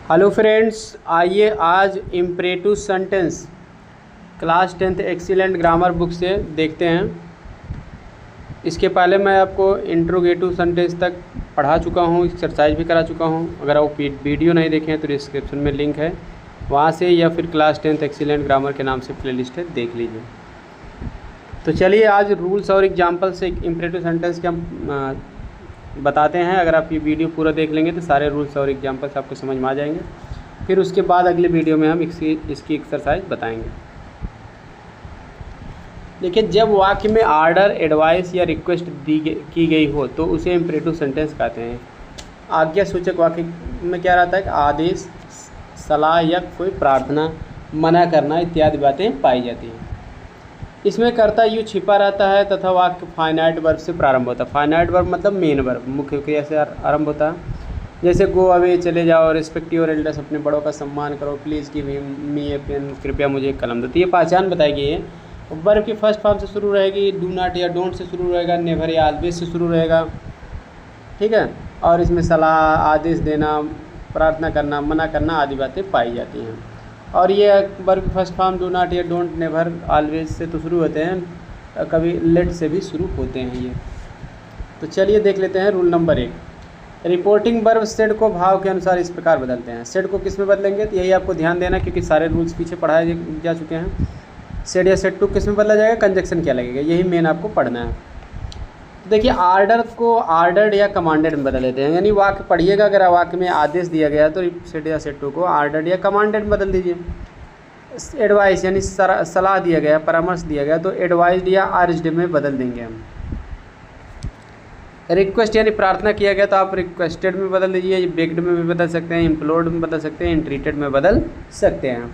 Hello friends, आइए आज imperative sentence class 10th excellent grammar book से देखते हैं। इसके पहले मैं आपको इंट्रोगेटिव सेंटेंस तक पढ़ा चुका हूँ, एक्सरसाइज भी करा चुका हूँ। अगर आप वीडियो नहीं देखे हैं तो डिस्क्रिप्शन में लिंक है, वहाँ से या फिर क्लास 10th एक्सीलेंट ग्रामर के नाम से प्लेलिस्ट है, देख लीजिए। तो चलिए आज रूल्स और एग्जाम्पल से इम्परेटिव सेंटेंस के हम बताते हैं। अगर आप ये वीडियो पूरा देख लेंगे तो सारे रूल्स और एग्जाम्पल्स आपको समझ में आ जाएंगे। फिर उसके बाद अगले वीडियो में हम इसकी एक्सरसाइज बताएंगे। देखिए, जब वाक्य में आर्डर, एडवाइस या रिक्वेस्ट की गई हो तो उसे इम्परेटिव सेंटेंस कहते हैं। आज्ञा सूचक वाक्य में क्या रहता है कि आदेश, सलाह या कोई प्रार्थना, मना करना इत्यादि बातें पाई जाती हैं। इसमें कर्ता यू छिपा रहता है तथा वाक्य फाइनाइट वर्ब से प्रारंभ होता है। फाइनाइट वर्ब मतलब मेन वर्ब, मुख्य क्रिया से आरंभ होता है। जैसे गो अवे, चले जाओ, रिस्पेक्ट योर एल्डर्स, अपने बड़ों का सम्मान करो, please give me a pen, कृपया मुझे एक कलम दो। तो ये पहचान बताई गई है। वर्ब की फर्स्ट फॉर्म से शुरू रहेगी, डू नॉट या डोंट से शुरू रहेगा, नेवर या ऑलवेज से शुरू रहेगा, ठीक है। और इसमें सलाह, आदेश देना, प्रार्थना करना, मना करना आदि बातें पाई जाती हैं। और ये verb first form do not या डोंट, नेवर, ऑलवेज से तो शुरू होते हैं, कभी लेट से भी शुरू होते हैं ये। तो चलिए देख लेते हैं rule number 1। Reporting verb said को भाव के अनुसार इस प्रकार बदलते हैं। सेड को किस में बदलेंगे तो यही आपको ध्यान देना, क्योंकि सारे रूल्स पीछे पढ़ाए जा चुके हैं। सेड या सेड टू किस में बदला जाएगा, कंजक्शन क्या लगेगा, यही मेन आपको पढ़ना है। देखिए, आर्डर को आर्डर्ड या कमांडेड में बदल देते हैं। यानी वाक्य पढ़िएगा, अगर वाक्य में आदेश दिया गया तो सेड या सेड टू को आर्डर्ड या कमांडेड में बदल दीजिए। एडवाइस यानी सलाह दिया गया, परामर्श दिया गया तो एडवाइस्ड या अर्ज्ड में बदल देंगे हम। रिक्वेस्ट यानी प्रार्थना किया गया तो आप रिक्वेस्टेड में बदल दीजिए, बेग्ड में भी बदल सकते हैं, इम्प्लोर्ड में बदल सकते हैं, इंट्रीटेड में बदल सकते हैं।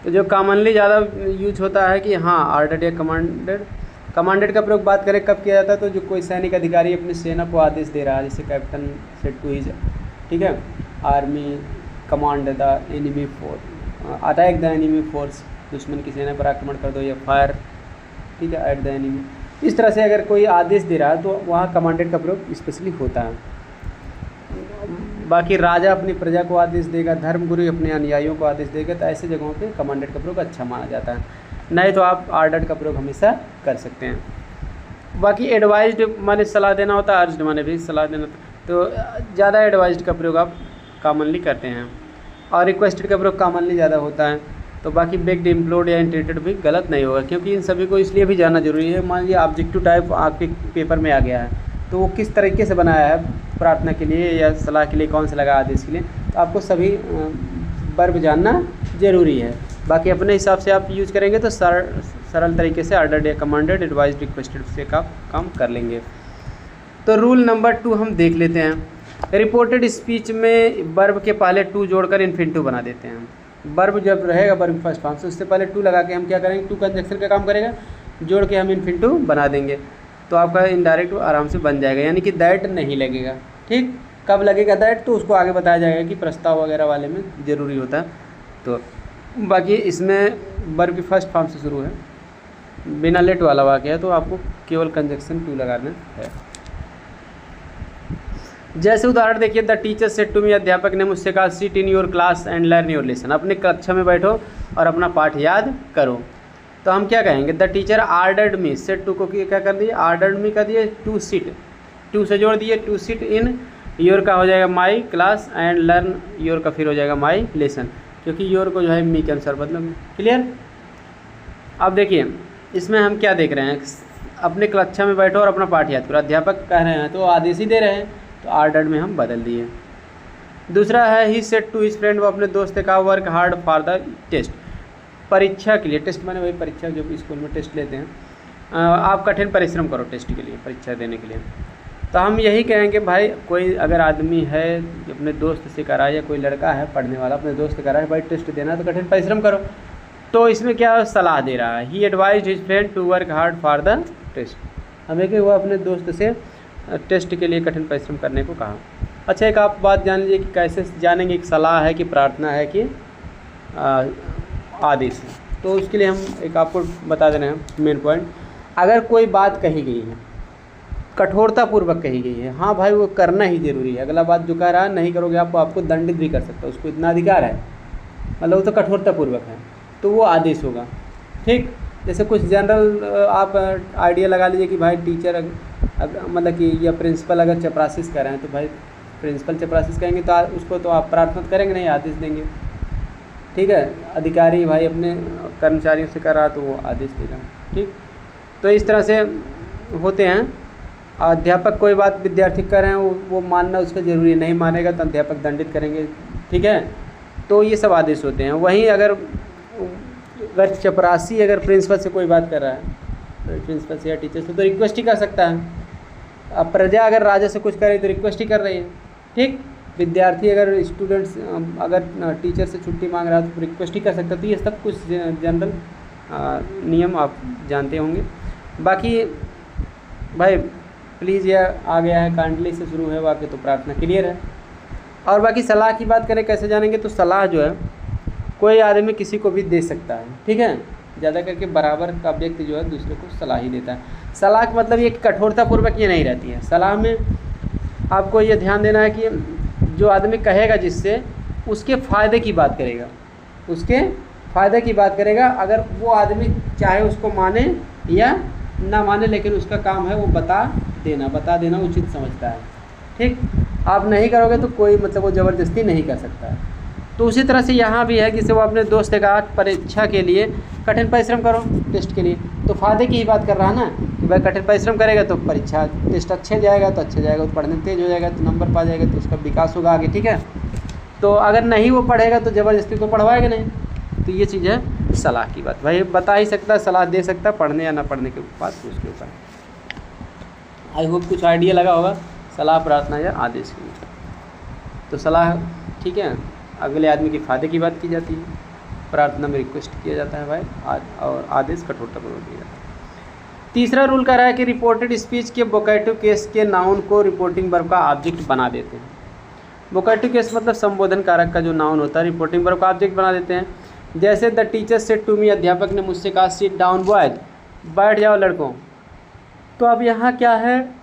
तो जो कॉमनली ज़्यादा यूज होता है कि हाँ आर्डर्ड या कमांडेड। कमांडेड का प्रयोग बात करें कब किया जाता है तो जो कोई सैनिक अधिकारी अपनी सेना को आदेश दे रहा है, जैसे कैप्टन सेड टू हिज, ठीक है, army command the enemy force, attack the enemy force, दुश्मन की सेना पर आक्रमण कर दो, या फायर, ठीक है, एट द एनिमी। इस तरह से अगर कोई आदेश दे रहा है तो वहाँ कमांडेड का प्रयोग स्पेशली होता है। बाकी राजा अपनी प्रजा को आदेश देगा, धर्मगुरु अपने अनुयायियों को आदेश देगा, तो ऐसे जगहों पे कमांडेड का प्रयोग अच्छा माना जाता है। नहीं तो आप आर्डर्ड का प्रयोग हमेशा कर सकते हैं। बाकी एडवाइज्ड माने सलाह देना होता है, अर्ज्ड माने भी सलाह देना, तो ज़्यादा एडवाइज्ड का प्रयोग आप कॉमनली करते हैं। और रिक्वेस्टेड का प्रयोग कॉमनली ज़्यादा होता है। तो बाकी बेग्ड, इम्प्लोर्ड या इंट्रीटेड भी गलत नहीं होगा, क्योंकि इन सभी को इसलिए भी जानना जरूरी है। मान लीजिए ऑब्जेक्टिव टाइप आपके पेपर में आ गया है तो वो किस तरीके से बनाया है, प्रार्थना के लिए या सलाह के लिए कौन सा लगा, आदेश के लिए, तो आपको सभी वर्ब जानना ज़रूरी है। बाकी अपने हिसाब से आप यूज करेंगे तो सरल तरीके से आर्डर्ड या कमांडेड, एडवाइज्ड, रिक्वेस्टेड से काम कर लेंगे। तो रूल नंबर 2 हम देख लेते हैं। रिपोर्टेड स्पीच में वर्ब के पहले टू जोड़कर इन्फिनिटिव बना देते हैं। वर्ब जब रहेगा वर्ब फर्स्ट फॉर्म से, उससे पहले टू लगा के हम क्या करेंगे, टू कंजक्शन का काम करेगा, जोड़ के हम इन्फिनिटिव बना देंगे तो आपका इनडायरेक्ट आराम से बन जाएगा। यानी कि दैट नहीं लगेगा, ठीक। कब लगेगा दैट तो उसको आगे बताया जाएगा कि प्रस्ताव वगैरह वाले में ज़रूरी होता है। तो बाकी इसमें वर्ब की फर्स्ट फॉर्म से शुरू है, बिना लेट वाला वाक्य है तो आपको केवल कंजक्शन टू लगाना है। जैसे उदाहरण देखिए, the teacher said to me, अध्यापक ने मुझसे कहा, sit in your class and learn your lesson, अपने कक्षा में बैठो और अपना पाठ याद करो। तो हम क्या कहेंगे, the teacher ordered me, said to को क्या कर दिए, आर्डर्ड मी कर दिए, टू सिट, टू से जोड़ दिए, टू सिट इन योर का हो जाएगा my class, and learn your का फिर हो जाएगा माई लेसन, क्योंकि योर को जो है मी के अनुसार बदलेंगे। क्लियर। अब देखिए इसमें हम क्या देख रहे हैं, अपने कक्षा में बैठो और अपना पाठ याद करो, अध्यापक कह रहे हैं तो आदेश ही दे रहे हैं, तो आर्डर्ड में हम बदल दिए। दूसरा है he said to his friend, वो अपने दोस्त से कहा, work hard for the test, परीक्षा के लिए, टेस्ट माने वही परीक्षा जो स्कूल में टेस्ट लेते हैं, आप कठिन परिश्रम करो टेस्ट के लिए, परीक्षा देने के लिए। तो हम यही कहेंगे भाई, कोई अगर आदमी है अपने दोस्त से करा, या कोई लड़का है पढ़ने वाला अपने दोस्त से करा है, भाई टेस्ट देना तो कठिन परिश्रम करो, तो इसमें क्या सलाह दे रहा है, he advised his friend to work hard for the test, हमें कि वो अपने दोस्त से टेस्ट के लिए कठिन परिश्रम करने को कहा। अच्छा, एक आप बात जान लीजिए कि कैसे जानेंगे कि सलाह है कि प्रार्थना है कि आदेश है। तो उसके लिए हम एक आपको बता दे रहे हैं मेन पॉइंट। अगर कोई बात कही गई है कठोरतापूर्वक कही गई है। हाँ भाई वो करना ही ज़रूरी है, अगला बात जो कह रहा है नहीं करोगे आपको दंडित भी कर सकता है, उसको इतना अधिकार है, मतलब वो तो कठोरतापूर्वक है, तो वो आदेश होगा। ठीक, जैसे कुछ जनरल आप आइडिया लगा लीजिए कि भाई टीचर मतलब कि या प्रिंसिपल अगर चपरासिस कर रहे हैं तो भाई प्रिंसिपल चपरासिस कहेंगे तो उसको तो आप प्रार्थना करेंगे नहीं, आदेश देंगे। ठीक है, अधिकारी भाई अपने कर्मचारियों से कर रहा तो वो आदेश देगा। ठीक, तो इस तरह से होते हैं। अध्यापक कोई बात विद्यार्थी कर रहे हैं वो मानना उसका ज़रूरी नहीं, मानेगा तो अध्यापक दंडित करेंगे। ठीक है, तो ये सब आदेश होते हैं। वहीं अगर चपरासी अगर प्रिंसिपल से कोई बात कर रहा है, तो प्रिंसिपल से या टीचर से तो रिक्वेस्ट ही कर सकता है। अब प्रजा अगर राजा से कुछ करे तो रिक्वेस्ट ही कर रही है। ठीक, विद्यार्थी अगर स्टूडेंट्स अगर टीचर से छुट्टी मांग रहा है तो रिक्वेस्ट ही कर सकता है। तो ये सब कुछ जनरल नियम आप जानते होंगे। बाकी भाई प्लीज़ यह आ गया है काइंडली से शुरू है वाक्य, तो प्रार्थना क्लियर है। और बाकी सलाह की बात करें कैसे जानेंगे, तो सलाह जो है कोई आदमी किसी को भी दे सकता है। ठीक है, ज़्यादा करके बराबर का व्यक्ति जो है दूसरे को सलाह ही देता है। सलाह का मतलब ये कठोरतापूर्वक ये नहीं रहती है। सलाह में आपको ये ध्यान देना है कि जो आदमी कहेगा जिससे उसके फ़ायदे की बात करेगा, उसके फ़ायदे की बात करेगा। अगर वो आदमी चाहे उसको माने या ना माने, लेकिन उसका काम है वो बता देना उचित समझता है। ठीक, आप नहीं करोगे तो कोई मतलब वो ज़बरदस्ती नहीं कर सकता है। तो उसी तरह से यहाँ भी है कि जैसे वो अपने दोस्त से कहा परीक्षा के लिए कठिन परिश्रम करो टेस्ट के लिए, तो फ़ायदे की ही बात कर रहा है ना कि भाई कठिन परिश्रम करेगा तो परीक्षा टेस्ट अच्छे जाएगा, तो अच्छे जाएगा तो पढ़ने तेज हो जाएगा, तो नंबर पा जाएगा, तो उसका विकास होगा आगे। ठीक है, तो अगर नहीं वो पढ़ेगा तो ज़बरदस्ती तो पढ़वाएगा नहीं। तो ये चीज़ है सलाह की बात। भाई बता ही सकता है, सलाह दे सकता है, पढ़ने या ना पढ़ने के बात उसके ऊपर। आई होप कुछ आइडिया लगा होगा सलाह, प्रार्थना या आदेश की। तो सलाह ठीक है, अगले आदमी के फ़ायदे की बात की जाती है, प्रार्थना में रिक्वेस्ट किया जाता है भाई, और आदेश कठोरतापूर्वक किया जाता है। तीसरा रूल कह रहा है कि रिपोर्टेड स्पीच के वोकेटिव केस के नाउन को रिपोर्टिंग वर्ब का ऑब्जेक्ट बना देते हैं। वोकेटिव केस मतलब संबोधन कारक का जो नाउन होता है, रिपोर्टिंग वर्ब का ऑब्जेक्ट बना देते हैं। जैसे the teacher said to me, अध्यापक ने मुझसे कहा सिट डाउन बॉयज, बैठ जाओ लड़कों। तो अब यहाँ क्या है,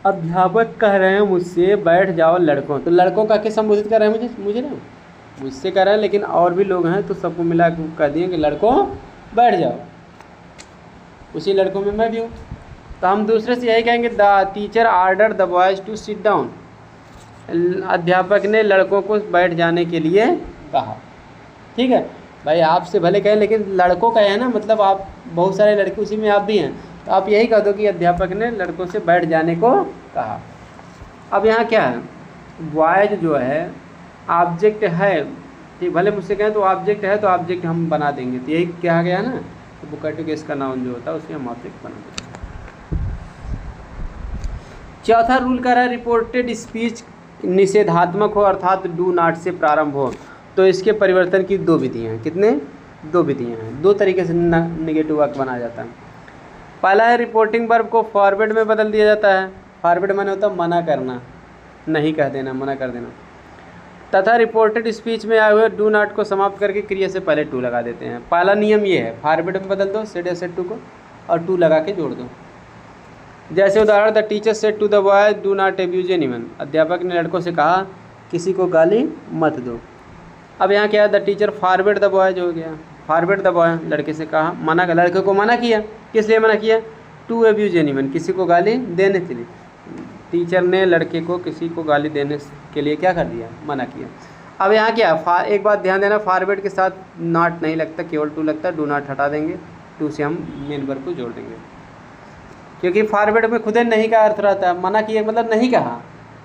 अध्यापक कह रहे हैं मुझसे बैठ जाओ लड़कों, तो लड़कों का के संबोधित कर रहे हैं मुझे ना, मुझसे कह रहे हैं, लेकिन और भी लोग हैं तो सबको मिला के कह दिए कि लड़कों बैठ जाओ। उसी लड़कों में मैं भी हूँ, तो हम दूसरे से यही कहेंगे the teacher order the boys to sit down, अध्यापक ने लड़कों को बैठ जाने के लिए कहा। ठीक है भाई, आपसे भले कहें लेकिन लड़कों का है ना, मतलब आप बहुत सारे लड़के उसी में आप भी हैं, तो आप यही कह दो कि अध्यापक ने लड़कों से बैठ जाने को कहा। अब यहाँ क्या है, बॉयज जो है ऑब्जेक्ट है, ठीक, भले मुझसे कहें तो ऑब्जेक्ट है, तो ऑब्जेक्ट हम बना देंगे, तो यही कहा गया ना, तो वोकेटिव केस का नाउन जो होता है उसे हम ऑब्जेक्ट बना देंगे। चौथा रूल कह रहा है रिपोर्टेड स्पीच निषेधात्मक हो अर्थात डू नॉट से प्रारंभ हो, तो इसके परिवर्तन की दो विधियाँ हैं। कितने? दो विधियाँ हैं, दो तरीके से नेगेटिव वाक्य बनाया जाता है। पहला है रिपोर्टिंग वर्ब को फॉरवर्ड में बदल दिया जाता है। फॉरवर्ड माने होता है मना करना, नहीं कह देना, मना कर देना। तथा रिपोर्टेड स्पीच में आए हुए डू नॉट को समाप्त करके क्रिया से पहले टू लगा देते हैं। पहला नियम ये है, फॉरवर्ड में बदल दो सेड या सेड टू को और टू लगा के जोड़ दो। जैसे उदाहरण, the teacher said to the boy do not abuse anyone, अध्यापक ने लड़कों से कहा किसी को गाली मत दो। अब यहाँ क्या है, the teacher forward the boy जो हो गया, फॉरवर्ड द बॉय लड़के से कहा, मना कर, लड़के को मना किया, किस लिए मना किया, टू एब्यूज एनीवन, किसी को गाली देने के लिए। टीचर ने लड़के को किसी को गाली देने के लिए क्या कर दिया, मना किया। अब यहाँ क्या, एक बात ध्यान देना, फॉरवर्ड के साथ नॉट नहीं लगता, केवल टू लगता है, डू नॉट हटा देंगे, टू से हम मेन वर्ब को जोड़ देंगे, क्योंकि फॉरवर्ड में खुद नहीं का अर्थ रहता है, मना किया मतलब नहीं कहा,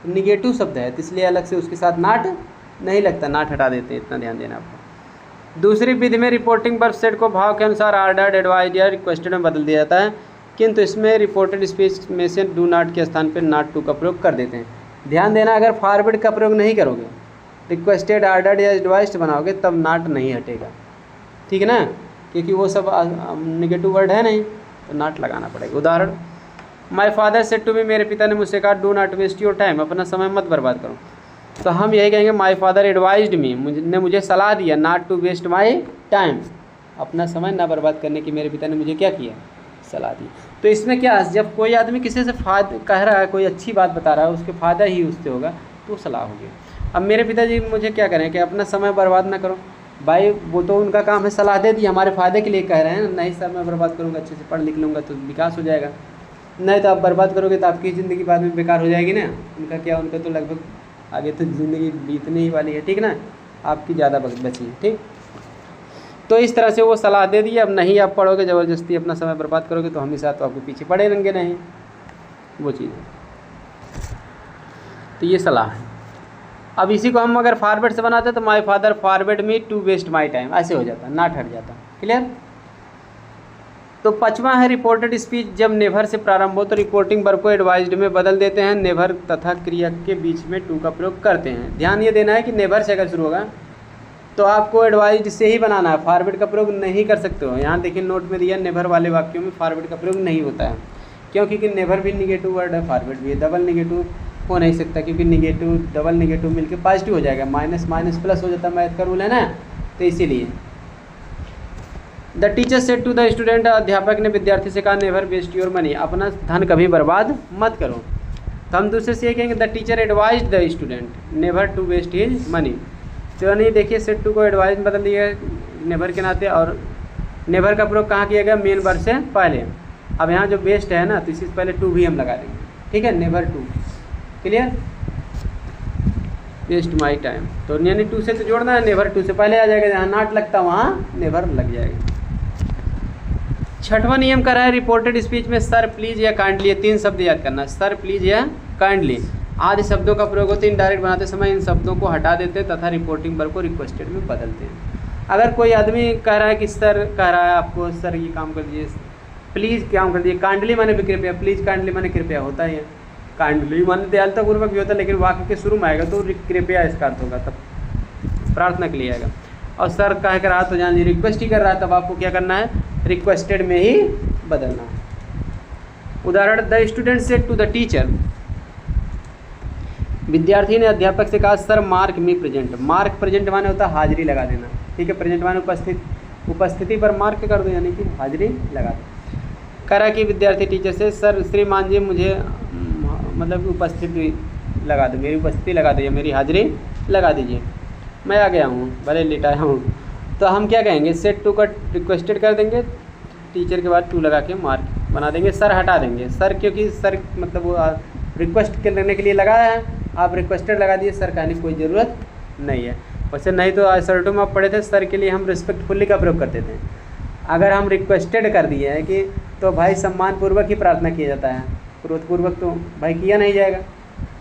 निगेटिव शब्द है, तो इसलिए अलग से उसके साथ नॉट नहीं लगता, नॉट हटा देते हैं, इतना ध्यान देना आपको। दूसरी विधि में रिपोर्टिंग वर्ब सेट को भाव के अनुसार ऑर्डर्ड, एडवाइज्ड या रिक्वेस्टेड में बदल दिया जाता है, किंतु इसमें रिपोर्टेड स्पीच में से डू नॉट के स्थान पर नॉट टू का प्रयोग कर देते हैं। ध्यान देना, अगर फॉरवर्ड का प्रयोग नहीं करोगे, रिक्वेस्टेड, ऑर्डर्ड या एडवाइज्ड बनाओगे, तब नॉट नहीं हटेगा, ठीक है ना, क्योंकि वो सब नेगेटिव वर्ड है नहीं, तो नॉट लगाना पड़ेगा। उदाहरण, my father said to me, मेरे पिता ने मुझसे कहा do not waste your time, अपना समय मत बर्बाद करो, तो हम यही कहेंगे माई फादर एडवाइज्ड मी, मुझे सलाह दिया not to waste my time, अपना समय ना बर्बाद करने की मेरे पिता ने मुझे क्या किया, सलाह दी। तो इसमें क्या है, जब कोई आदमी किसी से कह रहा है, कोई अच्छी बात बता रहा है, उसके फ़ायदा ही उससे होगा, तो सलाह होगी। अब मेरे पिताजी मुझे क्या करें कि अपना समय बर्बाद ना करो। भाई वो तो उनका काम है, सलाह दे दी, हमारे फ़ायदे के लिए कह रहे हैं। नहीं सर मैं बर्बाद करूँगा, अच्छे से पढ़ लिख लूँगा तो विकास हो जाएगा। नहीं तो आप बर्बाद करोगे तो आपकी ज़िंदगी बाद में बेकार हो जाएगी ना। उनका क्या, उनका तो लगभग आगे तो ज़िंदगी बीतने ही वाली है, ठीक ना, आपकी ज़्यादा बची है, ठीक। तो इस तरह से वो सलाह दे दी। अब नहीं आप पढ़ोगे, ज़बरदस्ती अपना समय बर्बाद करोगे तो हमेशा तो आपको पीछे पड़े रहेंगे, नहीं वो चीज़ है। तो ये सलाह है। अब इसी को हम अगर फॉरवर्ड से बनाते तो my father forward me to waste my time, ऐसे हो जाता, नाट हट जाता। क्लियर। तो 5वां है रिपोर्टेड स्पीच। जब नेवर से प्रारंभ हो तो रिपोर्टिंग वर्ब को एडवाइज्ड में बदल देते हैं। नेवर तथा क्रिया के बीच में टू का प्रयोग करते हैं। ध्यान ये देना है कि नेवर से अगर शुरू होगा तो आपको एडवाइज्ड से ही बनाना है, फॉरवर्ड का प्रयोग नहीं कर सकते हो। यहाँ देखिए नोट में दिया, नेवर वाले वाक्यों में फॉरवर्ड का प्रयोग नहीं होता है। क्योंकि नेवर भी निगेटिव वर्ड है, फॉरवर्ड भी है, डबल निगेटिव हो नहीं सकता, क्योंकि निगेटिव डबल निगेटिव मिलकर पॉजिटिव हो जाएगा, माइनस माइनस प्लस हो जाता है, मैथ का रूल है ना, तो इसीलिए। The teacher said to the student, अध्यापक ने विद्यार्थी से कहा नेवर वेस्ट योर मनी, अपना धन कभी बर्बाद मत करो। तो हम दूसरे से ये कहेंगे the teacher advised the student never to waste his money. तो नहीं देखिए सेड टू को एडवाइज बदल दिया नेवर के नाते, और नेवर का प्रयोग कहाँ किया गया, मेन वर्ब से पहले। अब यहाँ जो वेस्ट है ना तो इसी से पहले टू भी हम लगा देंगे, ठीक है, never to. Clear. Waste my time, तो यानी टू से तो जोड़ना है, नेवर टू से पहले आ जाएगा, जहाँ नॉट लगता वहाँ नेवर लग जाएगा। 6वां नियम कर रहा है रिपोर्टेड स्पीच में सर प्लीज़ या काइंडली, 3 शब्द याद करना, सर प्लीज़ या काइंडली। आदि शब्दों का प्रयोग होते इनडायरेक्ट बनाते समय इन शब्दों को हटा देते तथा रिपोर्टिंग वर्ब को रिक्वेस्टेड में बदलते हैं। अगर कोई आदमी कह रहा है कि सर कह रहा है आपको, सर ये काम कर दीजिए, प्लीज़ काम कर दीजिए, काइंडली माने भी कृपया, प्लीज़ काइंडली माने कृपया होता है, काइंडली माने दयालुतापूर्वक भी होता है, लेकिन वाक्य के शुरू में आएगा तो कृपया इसका अर्थ होगा, तब प्रार्थना के लिए आएगा। और सर कह कर रहा तो जान लीजिए रिक्वेस्ट ही कर रहा है, तब आपको क्या करना है, रिक्वेस्टेड में ही बदलना है। उदाहरण, the student said to the teacher, विद्यार्थी ने अध्यापक से कहा sir mark me present. Mark present माने होता है हाजिरी लगा देना, ठीक है, प्रेजेंट माने उपस्थिति पर मार्क कर दो, यानी कि हाजिरी लगा दो। करा कि विद्यार्थी टीचर से सर श्रीमान जी मुझे मतलब उपस्थिति लगा दो, मेरी उपस्थिति लगा दीजिए, मेरी हाजिरी लगा दीजिए, मैं आ गया हूँ, भले लेट आया हूँ। तो हम क्या कहेंगे, सेट टू का रिक्वेस्टेड कर देंगे, टीचर के बाद टू लगा के मार्क बना देंगे, सर हटा देंगे, सर क्योंकि सर मतलब वो रिक्वेस्ट करने के लिए लगाया है, आप रिक्वेस्टेड लगा दिए, सर कहने की कोई ज़रूरत नहीं है। वैसे नहीं तो असर्टो में आप पढ़े थे, सर के लिए हम रिस्पेक्टफुली का प्रयोग करते थे। अगर हम रिक्वेस्टेड कर दिए हैं कि तो भाई सम्मानपूर्वक ही प्रार्थना किया जाता है, क्रोधपूर्वक तो भाई किया नहीं जाएगा,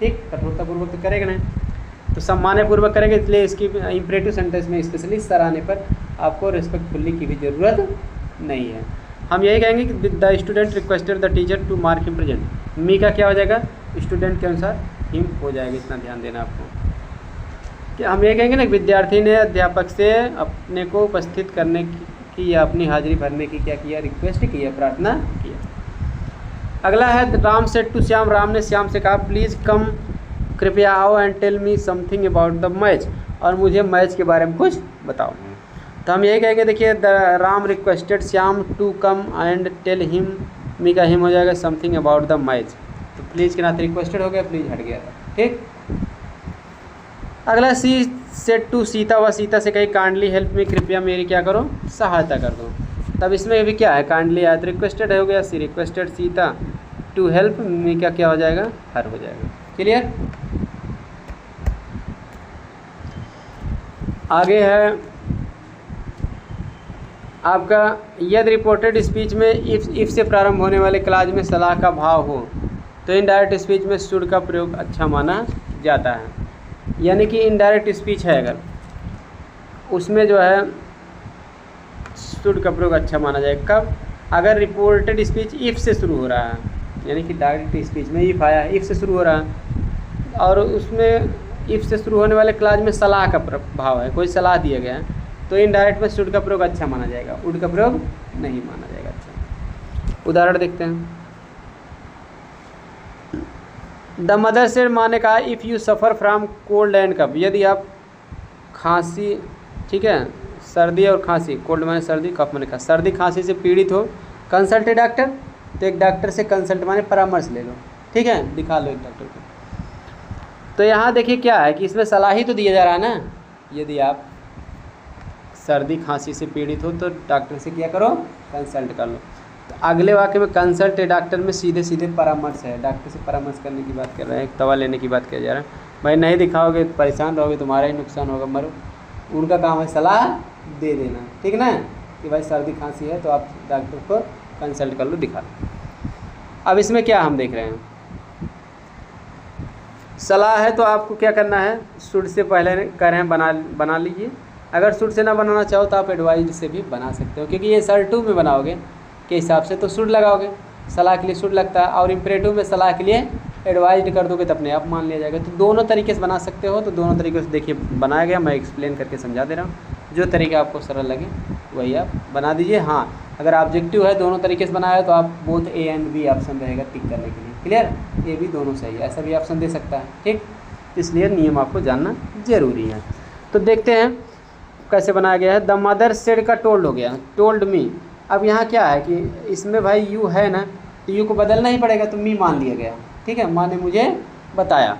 ठीक, कठोरतापूर्वक तो करेगा नहीं, तो सम्मानपूर्वक करेंगे, इसलिए इसकी इम्परेटिव सेंटेंस में स्पेशली सर आने पर आपको रिस्पेक्टफुली की भी ज़रूरत नहीं है। हम यही कहेंगे कि the student requested the teacher to mark him present. Me का क्या हो जाएगा, स्टूडेंट के अनुसार हिम हो जाएगा, इतना ध्यान देना आपको। कि हम ये कहेंगे ना, विद्यार्थी ने अध्यापक से अपने को उपस्थित करने की या अपनी हाजिरी भरने की क्या किया, रिक्वेस्ट किया, प्रार्थना किया। अगला है राम सेड टू श्याम, राम ने श्याम से कहा प्लीज़ कम, कृपया आओ, and tell me something about the match, और मुझे मैच के बारे में कुछ बताओ। तो हम यही कहेंगे, देखिए the Ram requested Shyam to come and tell him, me का हिम हो जाएगा समथिंग अबाउट द मैच, तो प्लीज़ के नाते रिक्वेस्टेड हो गया, प्लीज़ हट गया था, ठीक। अगला सी सेड टू सीता, व सीता से कही काइंडली हेल्प मी, कृपया मेरी क्या करो, सहायता कर दो। तब इसमें भी क्या है, काइंडली आया तो रिक्वेस्टेड हो गया, she requested Sita to help me का क्या हो जाएगा, हर हो जाएगा। क्लियर। आगे है आपका, यदि रिपोर्टेड स्पीच में इफ़ से प्रारंभ होने वाले क्लाज में सलाह का भाव हो तो इनडायरेक्ट स्पीच में शुड का प्रयोग अच्छा माना जाता है। यानी कि इनडायरेक्ट स्पीच है अगर, उसमें जो है शुड का प्रयोग अच्छा माना जाएगा। कब, अगर रिपोर्टेड स्पीच इफ़ से शुरू हो रहा है, यानी कि डायरेक्ट स्पीच में इफ़ आया, इफ़ से शुरू हो रहा है, और उसमें इफ़ से शुरू होने वाले क्लाज में सलाह का भाव है, कोई सलाह दिया गया है, तो इनडायरेक्ट में शुड का प्रयोग अच्छा माना जाएगा, वुड का प्रयोग नहीं माना जाएगा अच्छा। उदाहरण देखते हैं, द मदर सेड, माँ ने कहा if you suffer from cold and cough, यदि आप खांसी, ठीक है, सर्दी और खांसी, कोल्ड माने सर्दी, कफ माने खांसी, सर्दी खांसी से पीड़ित हो कंसल्ट ए डॉक्टर, तो एक डॉक्टर से कंसल्ट माने परामर्श ले लो, ठीक है, दिखा लो एक डॉक्टर को। तो यहाँ देखिए क्या है कि इसमें सलाह ही तो दिया जा रहा है ना, यदि आप सर्दी खांसी से पीड़ित हो तो डॉक्टर से क्या करो, कंसल्ट कर लो। तो अगले वाक्य में कंसल्ट ए डॉक्टर में सीधे सीधे परामर्श है, डॉक्टर से परामर्श करने की बात कर रहे हैं, एक दवा लेने की बात किया जा रहा है। भाई नहीं दिखाओगे तो परेशान रहोगे, तुम्हारा ही नुकसान होगा, मरो। उनका काम है सलाह दे देना, ठीक ना, कि भाई सर्दी खांसी है तो आप डॉक्टर को कंसल्ट कर लो, दिखा लो। अब इसमें क्या हम देख रहे हैं, सलाह है तो आपको क्या करना है, शुड से पहले कह रहे हैं बना लीजिए। अगर शुड से ना बनाना चाहो तो आप एडवाइज से भी बना सकते हो, क्योंकि ये SR2 में बनाओगे के हिसाब से तो शुड लगाओगे, सलाह के लिए शुड लगता है, और इम्परेटिव में सलाह के लिए एडवाइज कर दोगे तो अपने आप मान लिया जाएगा। तो दोनों तरीके से बना सकते हो, तो दोनों तरीके से देखिए बनाया गया, मैं एक्सप्लेन करके समझा दे रहा हूँ, जो तरीका आपको सरल लगे वही आप बना दीजिए। हाँ, अगर ऑब्जेक्टिव है दोनों तरीके से बनाया है तो आप both A and B option रहेगा टिक करने के लिए, क्लियर, ये भी दोनों सही है, ऐसा भी ऑप्शन दे सकता है, ठीक, इसलिए नियम आपको जानना ज़रूरी है। तो देखते हैं कैसे बनाया गया है। द मदर सेड का टोल्ड हो गया, टोल्ड मी। अब यहाँ क्या है कि इसमें भाई यू है ना, तो यू को बदलना ही पड़ेगा, तो मी मान लिया गया, ठीक है, माँ ने मुझे बताया।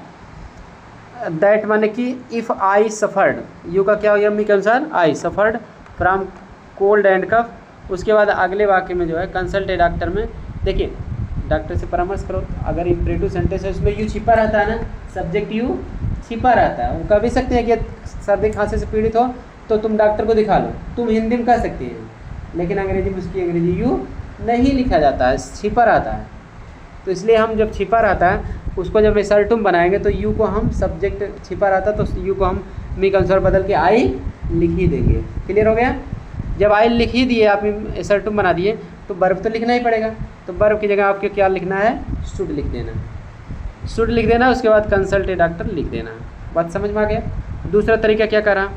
दैट माने कि इफ़ आई सफ़र्ड, यू का क्या हो गया, मी के अनुसार आई सफ़र्ड फ्राम कोल्ड एंड कफ। उसके बाद अगले वाक्य में जो है कंसल्ट ए डॉक्टर में देखिए डॉक्टर से परामर्श करो। अगर इम्परेटिव सेंटेंस है उसमें यू छिपा रहता है ना, सब्जेक्ट यू छिपा रहता है। वो कह भी सकते हैं कि सर्दी खांसी से पीड़ित हो तो तुम डॉक्टर को दिखा लो, तुम हिंदी में कह सकती हैं, लेकिन अंग्रेजी में उसकी अंग्रेजी यू नहीं लिखा जाता है, छिपा रहता है। तो इसलिए हम जब छिपा रहता है उसको जब SR2 बनाएंगे तो यू को हम सब्जेक्ट छिपा रहता है तो यू को हम मी का अनुसार बदल के आई लिख ही देंगे, क्लियर हो गया। जब आई लिख ही दिए, आप SR2 बना दिए तो वर्ब तो लिखना ही पड़ेगा, तो वर्ब की जगह आपके क्या लिखना है, शुड लिख देना, शुड लिख देना, उसके बाद कंसल्ट ए डॉक्टर लिख देना। बात समझ में आ गया। दूसरा तरीका क्या करा,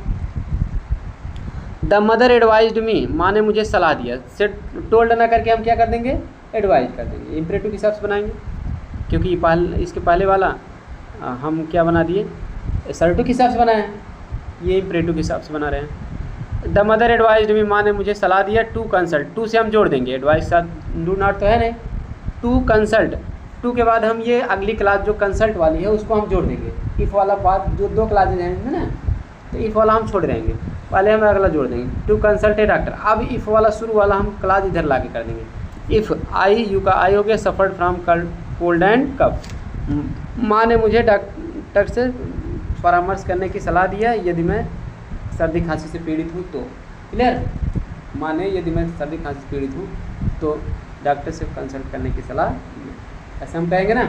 द मदर एडवाइज्ड मी, माँ ने मुझे सलाह दिया, से टोल्ड ना करके हम क्या कर देंगे, एडवाइज कर देंगे, इम्परेटिव के हिसाब से बनाएंगे, क्योंकि इसके पहले वाला हम क्या बना दिए, SR2 के हिसाब से बनाए हैं, ये इम्परेटिव के हिसाब से बना रहे हैं। द मदर एडवाइज्ड मी, माँ ने मुझे सलाह दिया, टू कंसल्ट, टू से हम जोड़ देंगे, एडवाइस के साथ डू नॉट तो है नहीं, टू कंसल्ट, टू के बाद हम ये अगली क्लास जो कंसल्ट वाली है उसको हम जोड़ देंगे। इफ़ वाला बात जो दो क्लासेज हैं ना, तो इफ़ वाला हम छोड़ देंगे, पहले हम अगला जोड़ देंगे, टू कंसल्ट ए डॉक्टर। अब इफ़ वाला शुरू वाला हम क्लास इधर ला के कर देंगे। इफ़ आई, यू का आई हो गया, सफ़र्ड फ्राम कोल्ड एंड कफ, माँ ने मुझे डॉक्टर से परामर्श करने की सलाह दिया यदि मैं सर्दी खांसी से पीड़ित हूँ तो, क्लियर, माँ ने यदि मैं सर्दी खांसी से पीड़ित हूँ तो डॉक्टर से कंसल्ट करने की सलाह, ऐसे हम कहेंगे ना।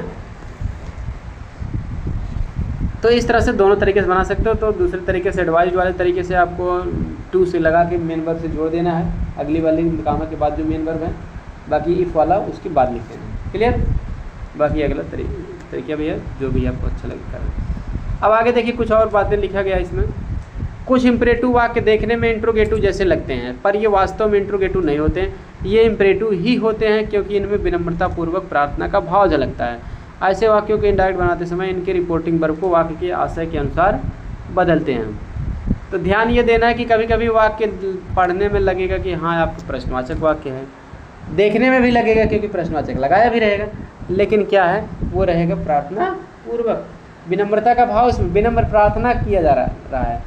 तो इस तरह से दोनों तरीके से बना सकते हो। तो दूसरे तरीके से एडवाइज वाले तरीके से आपको टू से लगा के मेन वर्ब से जोड़ देना है, अगली वाली कामा के बाद जो मेन वर्ब है, बाकी इफ़ वाला उसके बाद लिख देना है, क्लियर। बाकी अगला तरीका भी है, जो भी आपको अच्छा लगे करें। अब आगे देखिए कुछ और बातें लिखा गया इसमें। कुछ इम्परेटिव वाक्य देखने में इंट्रोगेटिव जैसे लगते हैं, पर ये वास्तव में इंट्रोगेटिव नहीं होते हैं, ये इम्परेटिव ही होते हैं क्योंकि इनमें विनम्रतापूर्वक प्रार्थना का भाव झलकता है। ऐसे वाक्यों के इंडायरेक्ट बनाते समय इनके रिपोर्टिंग वर्ब को वाक्य के आशय के अनुसार बदलते हैं। तो ध्यान ये देना है कि कभी कभी वाक्य पढ़ने में लगेगा कि हाँ आपका प्रश्नवाचक वाक्य है, देखने में भी लगेगा क्योंकि प्रश्नवाचक लगाया भी रहेगा, लेकिन क्या है वो रहेगा प्रार्थना पूर्वक, विनम्रता का भाव, इसमें विनम्र प्रार्थना किया जा रहा है।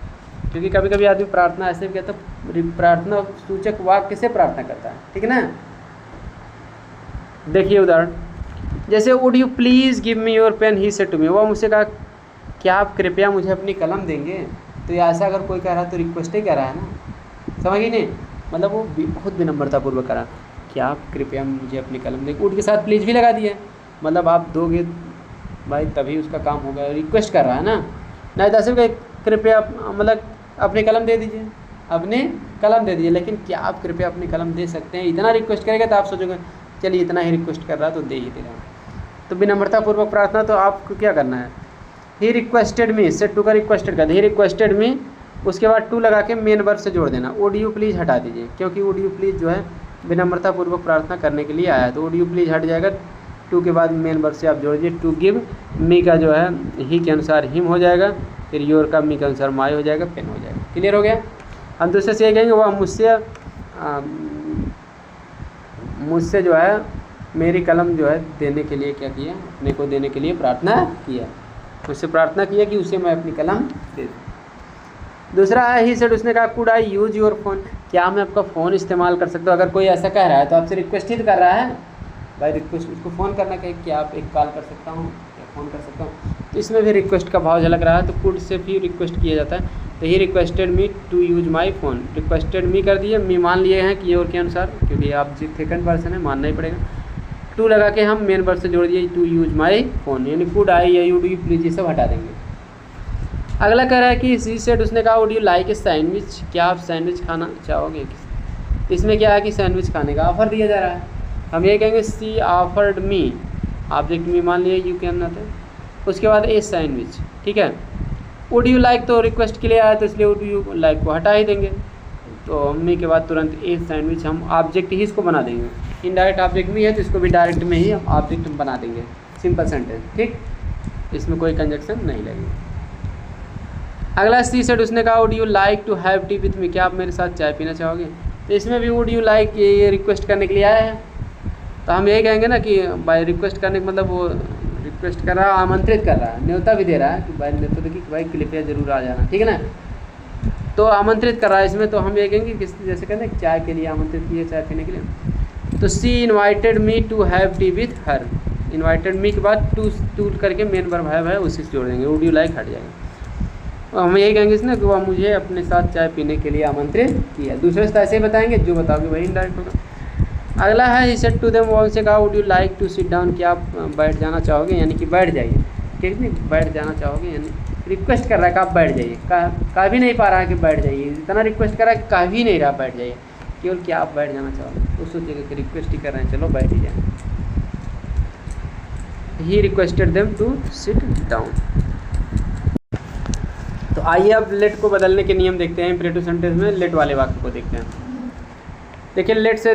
क्योंकि कभी कभी आदमी प्रार्थना ऐसे भी कहता है, प्रार्थना सूचक वाक्य से प्रार्थना करता है, ठीक है ना। देखिए उदाहरण, जैसे would you please give me your pen, he said to me, वो मुझसे कहा क्या आप कृपया मुझे अपनी कलम देंगे। तो ये ऐसा अगर कोई कह रहा है तो रिक्वेस्ट ही कह रहा है ना, समझ ही नहीं, मतलब वो बहुत विनम्रतापूर्वक करा, क्या आप कृपया मुझे अपनी कलम देंगे, वुड के साथ प्लीज़ भी लगा दिए, मतलब आप दोगे भाई तभी उसका काम होगा, रिक्वेस्ट कर रहा है ना। नहीं तो ऐसे कृपया मतलब अपनी कलम दे दीजिए, अपनी कलम दे दीजिए, लेकिन क्या आप कृपया अपनी कलम दे सकते हैं, इतना रिक्वेस्ट करेगा तो आप सोचोगे चलिए इतना ही रिक्वेस्ट कर रहा तो दे ही दे रहा। तो विनम्रतापूर्वक प्रार्थना, तो आपको क्या करना है, he requested me, said to का रिक्वेस्टेड कर, ही रिक्वेस्टेड मी, उसके बाद टू लगा के मेन वर्ब से जोड़ देना, वुड यू प्लीज़ हटा दीजिए, क्योंकि वुड यू प्लीज़ जो है विनम्रतापूर्वक प्रार्थना करने के लिए आया है, तो वुड यू प्लीज़ हट जाएगा, टू के बाद मेन वर्ब से आप जोड़ दीजिए, टू गिव मी का जो है ही के अनुसार हिम हो जाएगा, फिर योर का मी के अनुसार माई हो जाएगा, पेन हो जाएगा, क्लियर हो गया। हम दूसरे से ये कहेंगे वह मुझसे जो है मेरी कलम जो है देने के लिए क्या किया, अपने को देने के लिए प्रार्थना किया, मुझसे प्रार्थना किया कि उसे मैं अपनी कलम दे दूँ। दूसरा है ही सेड, उसने कहा could I use your phone, क्या मैं आपका फ़ोन इस्तेमाल कर सकता हूँ। अगर कोई ऐसा कह रहा है तो आपसे रिक्वेस्ट ही कर रहा है भाई, रिक्वेस्ट उसको फ़ोन करना कहे कि आप एक कॉल कर सकता हूँ या फ़ोन कर सकता हूँ, तो इसमें भी रिक्वेस्ट का भाव झलक रहा है, तो कुड से भी रिक्वेस्ट किया जाता है। तो he requested me to use my phone, requested me कर दिए, मी मान लिए हैं कि और के अनुसार, क्योंकि आप जो सेकंड पर्सन है मानना ही पड़ेगा। टू लगा के हम मेन वर्ड से जोड़ दिए टू यूज माई फ़ोन, यानी कुड आई या यू डू यू प्लीज ये सब हटा देंगे। अगला कह रहा है कि सी सेड, उसने कहा would you like a sandwich, क्या आप सैंडविच खाना चाहोगे। इसमें क्या है कि सैंडविच खाने का ऑफ़र दिया जा रहा है, हम ये कहेंगे सी ऑफर्ड मी, ऑब्जेक्ट मी मान लिए, यू कैन आते हैं, उसके बाद ए सैंडविच, ठीक है। वुड यू लाइक तो रिक्वेस्ट के लिए आया, तो इसलिए वुड यू लाइक को हटा ही देंगे, तो मी के बाद तुरंत ए सैंडविच हम ऑब्जेक्ट ही इसको बना देंगे, इनडायरेक्ट ऑब्जेक्ट भी है तो इसको भी डायरेक्ट में ही हम ऑब्जेक्ट बना देंगे, सिंपल सेंटेंस, ठीक, इसमें कोई कंजक्शन नहीं लगेगी। अगला सी सेड, उसने कहा would you like to have tea with me, क्या आप मेरे साथ चाय पीना चाहोगे। तो इसमें भी वुड यू लाइक ये रिक्वेस्ट करने के लिए आया है, तो हम यही कहेंगे ना कि भाई रिक्वेस्ट करने का मतलब वो रिक्वेस्ट कर रहा है, आमंत्रित कर रहा है, न्योता भी दे रहा है कि भाई न्योता देखिए कि भाई कृपया जरूर आ जाना, ठीक है ना, तो आमंत्रित कर रहा है इसमें, तो हम ये कहेंगे किस जैसे कहते हैं चाय के लिए आमंत्रित किए, चाय पीने के लिए। तो she invited me to have tea with her, invited me के बाद टू करके मेन वर्ब है उसी से जोड़ देंगे, वुड यू लाइक हट जाएगा। हम यही कहेंगे इसमें कि वह मुझे अपने साथ चाय पीने के लिए आमंत्रित किया, दूसरे से ऐसे ही बताएंगे, जो बताओगे वही इनडायरेक्ट होगा। अगला है ही सेड टू देम, वो उनसे कहा would you like to sit down, क्या आप बैठ जाना चाहोगे, यानी कि बैठ जाइए, ठीक है, बैठ जाना चाहोगे, यानी रिक्वेस्ट कर रहा है कि आप बैठ जाइए, कह भी नहीं पा रहा है कि बैठ जाइए, इतना रिक्वेस्ट कर रहा है कि कह भी नहीं रहा बैठ जाइए, केवल क्या आप बैठ जाना चाहोगे, तो सोचिएगा कि रिक्वेस्ट ही कर रहे हैं, चलो बैठ ही जाए। He requested them to sit down. तो आइए अब लेट को बदलने के नियम देखते हैं, इंपरेटिव सेंटेंस में लेट वाले वाक्य को देखते हैं। देखिए लेट से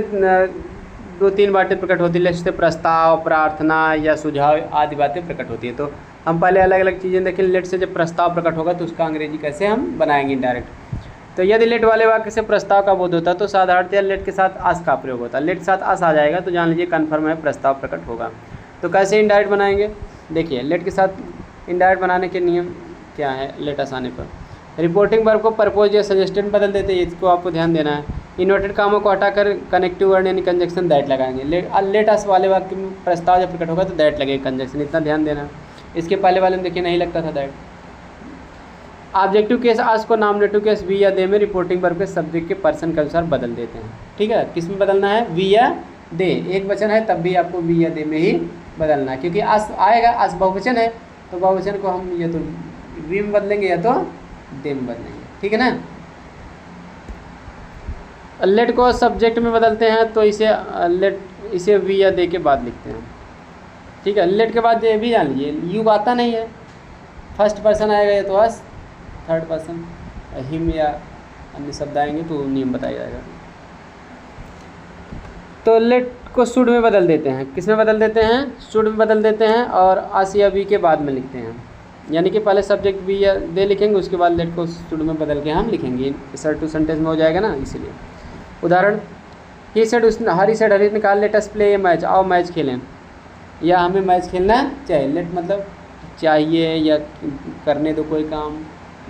दो तीन बातें प्रकट होती है, लेट से प्रस्ताव, प्रार्थना या सुझाव आदि बातें प्रकट होती है। तो हम पहले अलग अलग चीज़ें देखें, लेट से जब प्रस्ताव प्रकट होगा तो उसका अंग्रेजी कैसे हम बनाएंगे इनडायरेक्ट। तो यदि लेट वाले वाक्य से प्रस्ताव का बोध होता है तो साधारणतया लेट के साथ आस का प्रयोग होता है, लेट के साथ आस आ जाएगा तो जान लीजिए कन्फर्म है प्रस्ताव प्रकट होगा। तो कैसे इनडायरेक्ट बनाएंगे, देखिए लेट के साथ इनडायरेक्ट बनाने के नियम क्या है। लेट आने पर रिपोर्टिंग वर्ब को परपोज या सजेस्टेड बदल देते हैं, इसको आपको ध्यान देना है। इन्वर्टेड कामों को हटाकर कनेक्टिव वर्ड यानी कंजक्शन दैट लगाएंगे। लेट अस वाले वाक्य में प्रस्ताव जब प्रकट होगा तो दैट लगेगा कंजक्शन, इतना ध्यान देना। इसके पहले वाले में देखिए नहीं लगता था दैट। ऑब्जेक्टिव केस आस को नॉमिनेटिव केस वी या दे में रिपोर्टिंग वर्ब के सब्जेक्ट के पर्सन के अनुसार बदल देते हैं, ठीक है। किस में बदलना है, वी या दे, एक वचन है तब भी आपको वी या दे में ही बदलना है, क्योंकि आस आएगा, आस बहुवचन है तो बहुवचन को हम या तो वी में बदलेंगे या तो दे में बदलेंगे, ठीक है ना। लेट को सब्जेक्ट में बदलते हैं तो इसे वी या दे के बाद लिखते हैं, ठीक है। लेट के बाद ये भी जान लीजिए यू आता नहीं है, फर्स्ट पर्सन आएगा या तो अस, थर्ड पर्सन हिम या अन्य शब्द आएंगे तो नियम बताया जाएगा। तो लेट को शुड में बदल देते हैं, किस में बदल देते हैं, शुड में बदल देते हैं और अस या वी के बाद में लिखते हैं, यानी कि पहले सब्जेक्ट वी या दे लिखेंगे उसके बाद लेट को शुड में बदल के हम लिखेंगे, सर टू सेंटेंस में हो जाएगा ना, इसीलिए। उदाहरण, ही सेड उसने हरी सेड हरी ने कहा let us play a match, आओ मैच खेलें, या हमें मैच खेलना चाहिए। लेट मतलब चाहिए या करने दो कोई काम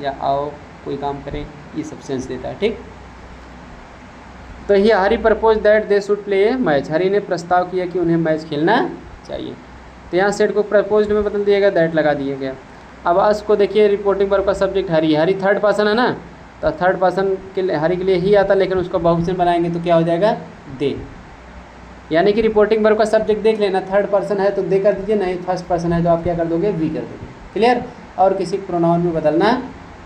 या आओ कोई काम करें, ये सब सेंस देता है, ठीक। तो he Hari propose that they should play a match, Hari ने प्रस्ताव किया कि उन्हें मैच खेलना चाहिए। तो यहाँ सेड को प्रपोज्ड में बदल दिया गया, दैट लगा दिया गया। अब अस को देखिए रिपोर्टिंग वर्ब का सब्जेक्ट हरी, हरी थर्ड पर्सन है ना, तो थर्ड पर्सन के लिए हरी के लिए ही आता, लेकिन उसको बहुवचन बनाएंगे तो क्या हो जाएगा, दे। यानी कि रिपोर्टिंग वर्ब का सब्जेक्ट देख लेना, थर्ड पर्सन है तो दे कर दीजिए, नहीं फर्स्ट पर्सन है तो आप क्या कर दोगे, वी कर दोगे, क्लियर। और किसी प्रोनाउन में बदलना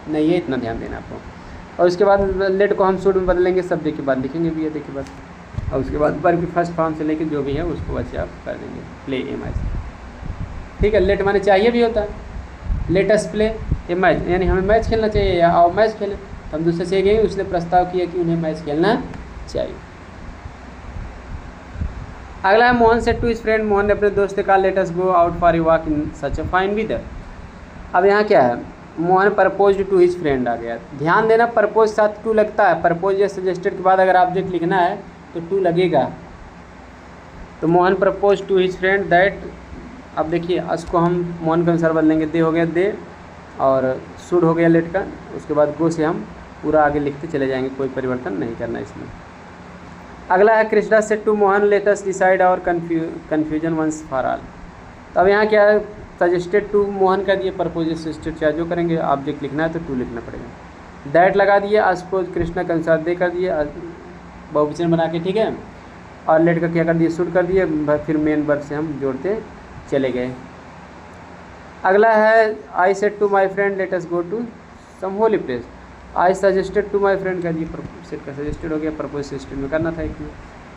नहीं है, इतना ध्यान देना आपको। और उसके बाद लेट को हम शुड में बदलेंगे, सब्जेक्ट के बाद लिखेंगे वी या दे के बाद, और उसके बाद वर्ब की फर्स्ट फॉर्म से लेकर जो भी है उसको वैसे आप कर देंगे, प्ले ए मैच, ठीक है। लेट माने चाहिए भी होता है, let us play a match यानी हमें मैच खेलना चाहिए या आओ मैच खेलें, तो हम दूसरे से गए उसने प्रस्ताव किया कि उन्हें मैच खेलना चाहिए। अगला है Mohan said to his friend, Mohan ने अपने दोस्त से कहा let us go out for a walk in such a fine weather. अब यहाँ क्या है, Mohan propose to his friend आ गया, ध्यान देना प्रपोज साथ टू लगता है, प्रपोज या सजेस्टेड के बाद अगर ऑब्जेक्ट लिखना है तो टू लगेगा, तो Mohan propose to his friend that, अब देखिए उसको हम मोहन के अनुसार बदलेंगे, दे हो गया दे और शुड हो गया लेट का, उसके बाद गो से हम पूरा आगे लिखते चले जाएंगे, कोई परिवर्तन नहीं करना इसमें। अगला है Krishna said to Mohan let us decide our confusion once for all. तो अब यहाँ क्या है, सजेस्टेड टू मोहन का दिए, प्रपोज सजेस्टेड चाहे जो करेंगे, ऑब्जेक्ट लिखना है तो टू लिखना पड़ेगा। दैट लगा दिए, सपोज कृष्णा के अनुसार दे कर दिए बहुवचन बना के, ठीक है, और लेट का क्या कर दिए, शुड कर दिए, फिर मेन वर्ब से हम जोड़ते चले गए। अगला है I said to my friend let us go to some holy place. I suggested to my friend का जी सेट का सजेस्टेड हो गया, प्रपोज सजेस्टेड में करना था एक में,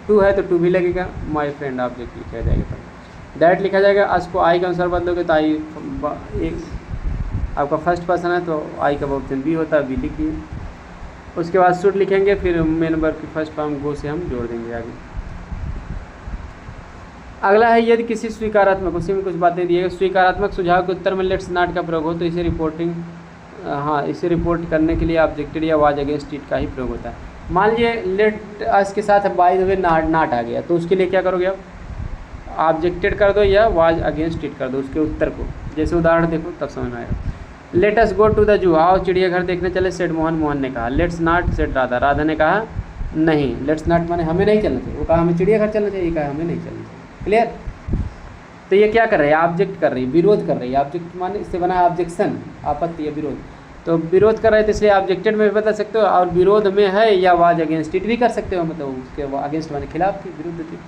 टू है तो टू भी लगेगा, माई फ्रेंड ऑब्जेक्ट लिखा जाएगा, दैट लिखा जाएगा। उसको आई के अनुसार बदलोगे तो आई एक आपका फर्स्ट पर्सन है तो आई का बहुवचन भी होता है, भी लिख दिए। उसके बाद शुड लिखेंगे, फिर मेन वर्ब की फर्स्ट फॉर्म गो से हम जोड़ देंगे आगे। अगला है यदि किसी स्वीकारात्मक, उसी में कुछ बातें दिए, स्वीकारात्मक सुझाव के उत्तर में लेट्स नॉट का प्रयोग हो तो इसे रिपोर्टिंग, हाँ इसे रिपोर्ट करने के लिए ऑब्जेक्टेड या वाज अगेंस्ट इट का ही प्रयोग होता है। मान लीजिए लेट अस के साथ बाय द वे नॉट आ गया, तो उसके लिए क्या करोगे आप, ऑब्जेक्टेड कर दो या वाज अगेंस्ट इट कर दो उसके उत्तर को। जैसे उदाहरण देखो तब समझ में आएगा। Let us go to the zoo, आओ चिड़ियाघर देखने चले, सेड मोहन, मोहन ने कहा। Let's not said Radha, Radha ने कहा नहीं। लेट्स नॉट माने हमें नहीं चलना चाहिए, वो कहा हमें चिड़ियाघर चलना चाहिए, कहा हमें नहीं चलना चाहिए। क्लियर। तो ये क्या कर रही है, ऑब्जेक्ट कर रही है, विरोध कर रही है। ऑब्जेक्ट माने इससे बना ऑब्जेक्शन, आपत्ति या विरोध, तो विरोध कर रहे थे इसलिए ऑब्जेक्टेड में भी बता सकते हो, और विरोध में है या वाज अगेंस्ट इट भी कर सकते हो, मतलब उसके अगेंस्ट माने खिलाफ थी, विरुद्ध थी।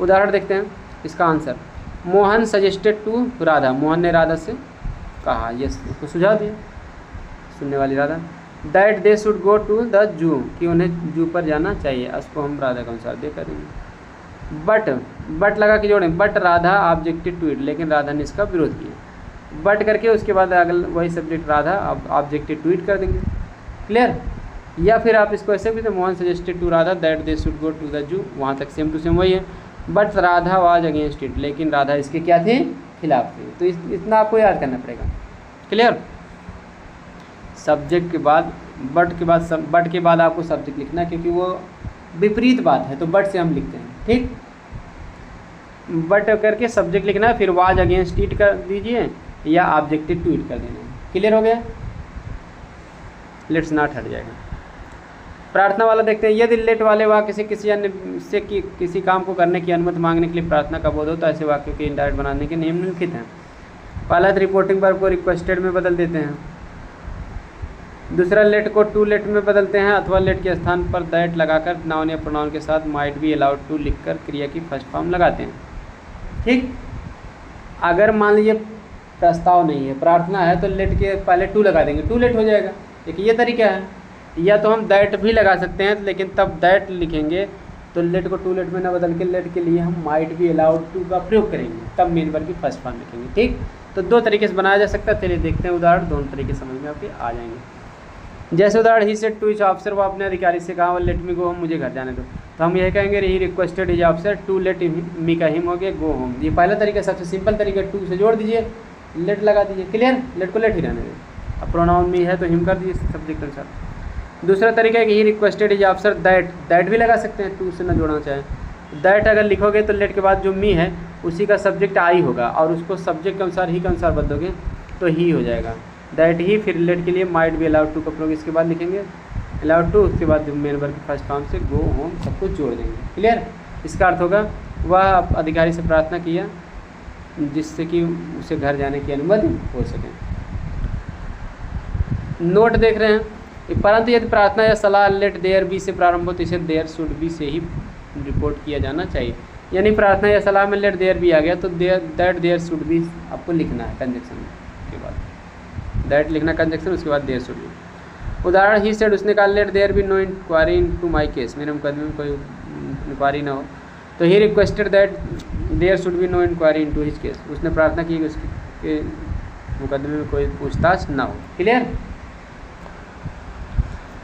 उदाहरण देखते हैं इसका answer. Mohan suggested to Radha, Mohan ने राधा से कहा, यस उसको सुझाव दिया, सुनने वाली Radha. That they should go to the zoo, कि उन्हें जू पर जाना चाहिए, उसको हम राधा के अनुसार दे करेंगे। बट लगा के जोड़ें, but Radha objected to it, लेकिन राधा ने इसका विरोध किया। बट करके उसके बाद अगल वही subject Radha objected to it कर देंगे। क्लियर। या फिर आप इसको ऐसे भी तो Mohan suggested to Radha that they should go to the zoo, वहाँ तक सेम टू सेम वही है। But Radha was against it, लेकिन राधा इसके क्या थे, खिलाफ थे। तो इतना आपको याद करना पड़ेगा। क्लियर। सब्जेक्ट के बाद बट के बाद आपको सब्जेक्ट लिखना है, क्योंकि वो विपरीत बात है तो बट से हम लिखते हैं। ठीक, बट करके सब्जेक्ट लिखना है, फिर वाज अगेंस्ट इट कर दीजिए या ऑब्जेक्टेड टू इट कर देना है। क्लियर हो गया। लेट्स नॉट हट जाएगा। प्रार्थना वाला देखते हैं। यदि लेट वाले वाक्य से किसी अन्य से किसी काम को करने की अनुमति मांगने के लिए प्रार्थना का बोध हो तो ऐसे वाक्यों के इनडायरेक्ट बनाने के नियम निम्नलिखित हैं। पहला रिपोर्टिंग वर्ब को रिक्वेस्टेड में बदल देते हैं। दूसरा लेट को टू लेट में बदलते हैं, अथवा लेट के स्थान पर दैट लगाकर नाउन या प्रोनाउन के साथ माइट बी अलाउड टू लिखकर क्रिया की फर्स्ट फॉर्म लगाते हैं। ठीक, अगर मान लीजिए प्रस्ताव नहीं है, प्रार्थना है, तो लेट के पहले टू लगा देंगे, टू लेट हो जाएगा। एक ये तरीका है। या तो हम दैट भी लगा सकते हैं, लेकिन तब दैट लिखेंगे तो लेट को टू लेट में ना बदल के लेट के लिए हम माइट बी अलाउड टू का प्रयोग करेंगे, तब मेन वर्ब की फर्स्ट फॉर्म लिखेंगे। ठीक, तो दो तरीके से बनाया जा सकता है। चलिए देखते हैं उदाहरण, दोनों तरीके समझ में आपके आ जाएंगे। जैसे उदाहरण, he said to his officer, वो अपने अधिकारी से कहा लेट मी गो होम, मुझे घर जाने दो, तो हम यही कहेंगे he requested his officer to let me का हिम हो गया गो होम। ये पहला तरीका, सबसे सिंपल तरीका, टू से जोड़ दीजिए, लेट लगा दीजिए। क्लियर। लेट को लेट ही रहने दें। अब प्रोनाउन मी है तो हिम कर दीजिए सब्जेक्ट अनुसार। दूसरा तरीका है कि ही रिक्वेस्टेड हिज ऑफिसर दैट भी लगा सकते हैं, टू से ना जोड़ना चाहें। दैट अगर लिखोगे तो लेट के बाद जो मी है उसी का सब्जेक्ट आई होगा, और उसको सब्जेक्ट के अनुसार ही के अनुसार बदलोगे तो ही हो जाएगा। दैट ही, फिर लेट के लिए माइट बी अलाउड टू का प्रयोग इसके बाद लिखेंगे, अलाउड टू, उसके बाद मेन वर्ब की फर्स्ट फॉर्म से गो होम सब कुछ जोड़ देंगे। क्लियर। इसका अर्थ होगा वह अधिकारी से प्रार्थना किया जिससे कि उसे घर जाने की अनुमति हो सके। नोट देख रहे हैं। परंतु यदि प्रार्थना या सलाह लेट देयर बी से प्रारंभ हो तो इसे देयर शुड बी से ही रिपोर्ट किया जाना चाहिए। यानी प्रार्थना या सलाह में लेट देयर बी आ गया तो दैट देयर शुड बी आपको लिखना है कंजक्शन के बाद, दैट लिखना कंजक्शन, उसके बाद देयर शुड बी। उदाहरण, ही सेड, उसने कहा let there be no inquiry into my case, मेरे मुकदमे में कोई इंक्वायरी ना हो, तो he requested that there should be no inquiry into his case, उसने प्रार्थना की कि उसके मुकदमे में कोई पूछताछ ना हो। क्लियर।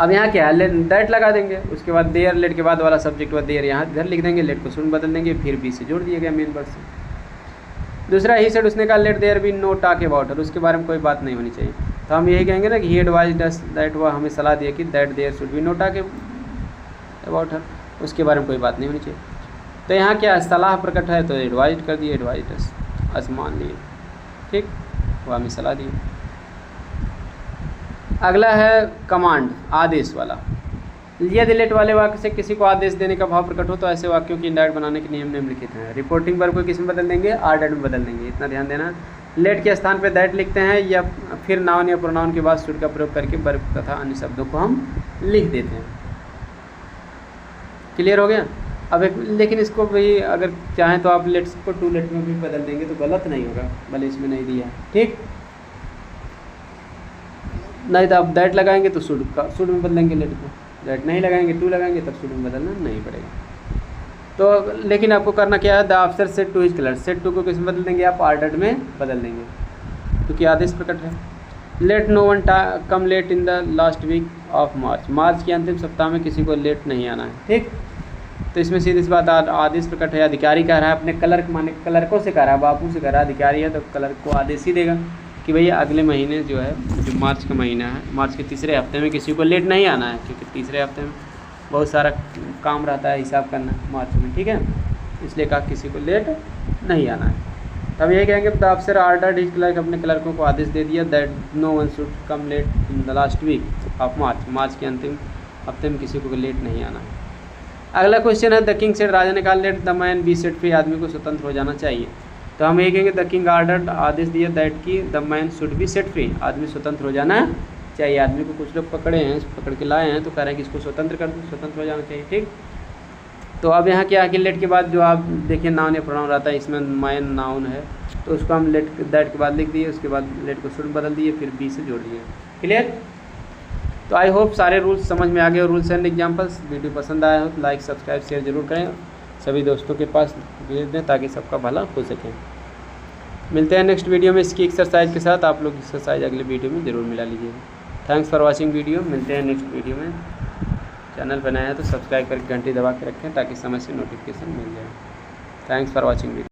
अब यहाँ क्या है, दैट लगा देंगे, उसके बाद देयर, लेट के बाद वाला सब्जेक्ट हुआ देयर, यहाँ इधर लिख देंगे, लेट को शुड बदल देंगे, फिर बी से जोड़ दिया गया मेन वर्ब से। दूसरा, ही सेड, उसने कहा let there be no talk about her, उसके बारे में कोई बात नहीं होनी चाहिए, तो हम यही कहेंगे ना कि ही एडवाइज्ड अस दैट, वह हमें सलाह दिया कि that there should be no talk about her, उसके बारे में कोई बात नहीं होनी चाहिए। तो यहाँ क्या सलाह प्रकट है तो एडवाइज कर दिए, एडवाइज मान लिए, ठीक, वो हमें सलाह दी। अगला है कमांड, आदेश वाला। यदि लेट वाले वाक्य से किसी को आदेश देने का भाव प्रकट हो तो ऐसे वाक्यों की इंडायरेक्ट बनाने के नियम निम्नलिखित हैं। रिपोर्टिंग वर्ब को किस में बदल देंगे, आर्डर में बदल देंगे, इतना ध्यान देना। लेट के स्थान पे दैट लिखते हैं या फिर नाउन या प्रोनाउन के बाद शुड का प्रयोग करके वर्ब तथा अन्य शब्दों को हम लिख देते हैं। क्लियर हो गया। अब एक लेकिन इसको भी अगर चाहें तो आप लेट्स को टू लेट में भी बदल देंगे तो गलत नहीं होगा, भले इसमें नहीं दिया, ठीक। नहीं तो आप दैट लगाएंगे तो शुड में बदलेंगे लेट को, दैट नहीं लगाएंगे टू लगाएंगे तब शुड में बदलना नहीं पड़ेगा। तो लेकिन आपको करना क्या है, द अफसर said to his clerk, said to को किस में बदल देंगे आप, आर्डर्ड में बदल देंगे क्योंकि आदेश प्रकट है। Let no one come late in the last week of March, मार्च के अंतिम सप्ताह में किसी को लेट नहीं आना है, ठीक। तो इसमें सीधी सी बात आदेश प्रकट है, अधिकारी कह रहा है अपने क्लर्क माने क्लर्कों से कह रहा है, बापू से कह रहा है, अधिकारी है तो क्लर्क को आदेश ही देगा कि भैया अगले महीने जो है, जो मार्च का महीना है, मार्च के तीसरे हफ्ते में किसी को लेट नहीं आना है, क्योंकि तीसरे हफ्ते में बहुत सारा काम रहता है हिसाब करना मार्च में, ठीक है, इसलिए कहा किसी को लेट नहीं आना है। तब यही कहेंगे द अफसर आर्डर्ड हिज क्लर्क, अपने क्लर्कों को आदेश दे दिया that no one should come late in the last week of March, मार्च के अंतिम हफ्ते में किसी को लेट नहीं आना है। अगला क्वेश्चन है द किंग सेड, राजा ने कहा let the man B set free, आदमी को स्वतंत्र हो जाना चाहिए। तो हम ये कहेंगे द किंग आर्डर्ड, आदेश दिया दैट की the man should be set free, आदमी स्वतंत्र हो जाना चाहिए। आदमी को कुछ लोग पकड़े हैं, पकड़ के लाए हैं तो कह रहे हैं कि इसको स्वतंत्र कर दो, स्वतंत्र हो जाना चाहिए, ठीक। तो अब यहाँ क्या है कि लेट के बाद जो आप देखिए नाउन या प्रोनाउन रहता है, इसमें मैन नाउन है तो उसको हम लेट दैट के बाद लिख दिए, उसके बाद लेट को शुड बदल दिए, फिर बी से जोड़ दिए। क्लियर। तो आई होप सारे रूल्स समझ में आ गए, रूल्स एंड एग्जाम्पल्स। वीडियो पसंद आया हो तो लाइक सब्सक्राइब शेयर जरूर करें, सभी दोस्तों के पास भेज दें ताकि सबका भला हो सके। मिलते हैं नेक्स्ट वीडियो में इसकी एक्सरसाइज के साथ। आप लोग एक्सरसाइज अगले वीडियो में ज़रूर मिला लीजिएगा। Thanks for watching video. मिलते हैं नेक्स्ट वीडियो में। चैनल पर नया है तो सब्सक्राइब करके घंटी दबा के रखें ताकि समय से नोटिफिकेशन मिल जाए। Thanks for watching video.